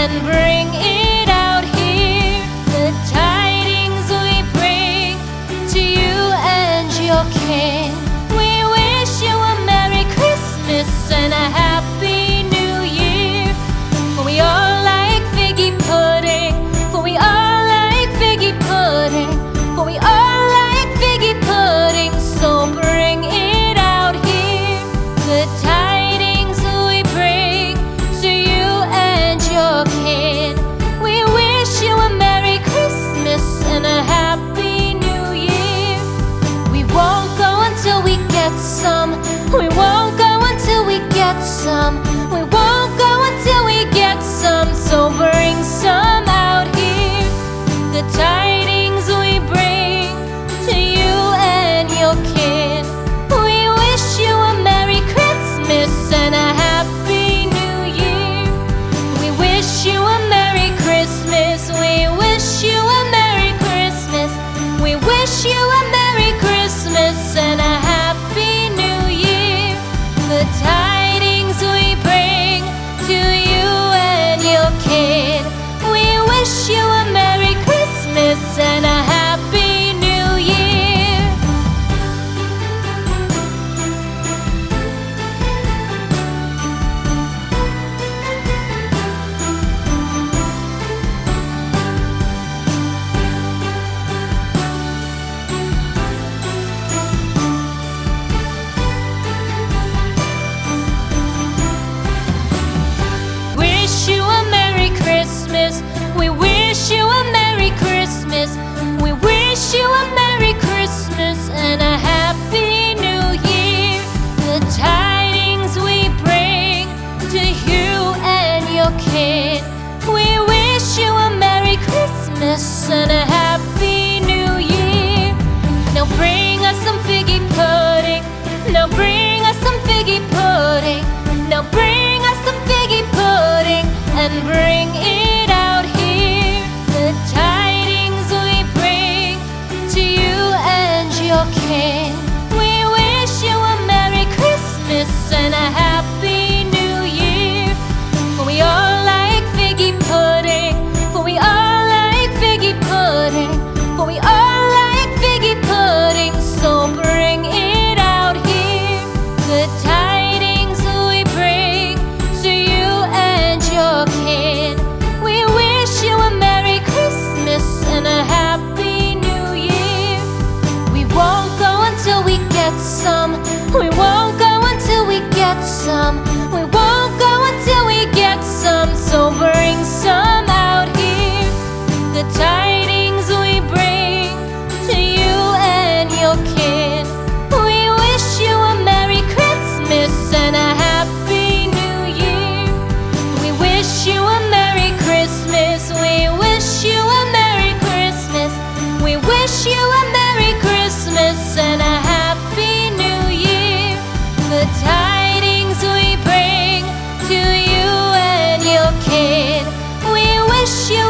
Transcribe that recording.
and bring it out here. The tidings we bring to you and your kin. We wish you a Merry Christmas and a Happy New Year. For we all like figgy pudding, for we all like figgy pudding, for we all like figgy pudding. So bring it out here. The tidings we bring to you and your kin. We wish you a Merry Christmas and a Happy New Year. We won't go until we get some. We won't go until we get some. We won't go until we get some. So bring some out here. The tidings we bring to you and your kin. We wish you a Merry Christmas and a Happy New Year. We wish you a Merry Christmas. We wish you a Merry Christmas. We wish you a Merry Christmas and a Happy New Year. The tidings we bring to you and your kin. We wish you a Merry Christmas and a Happy New Year. Wish you a Merry Christmas. We wish you a Merry Christmas. We wish you a Merry Christmas and a Happy New Year. The tidings we bring to you and your kin. We wish you a Merry Christmas and a Happy New Year. Now bring us some figgy pudding. Now bring us some figgy pudding. Now bring us some figgy pudding and bring it out here. The tidings we bring to you and your kin. We wish you a Merry Christmas and a Happy New Year. For we all like figgy pudding, for we all like figgy pudding, for we all like figgy pudding. So bring it out here. The tidings we bring to you and your kin. We wish you a Merry Christmas and a Happy New Year. We won't go until we get some. We won't go until we get some. We won't go until we get some. So bring some out here. The tidings we bring to you and your kin. We wish you a Merry Christmas and a Happy New Year. We wish you a Merry Christmas. We wish you a Merry Christmas. We wish you a Merry Christmas and a Happy New Year. The tidings we bring to you and your kin. We wish you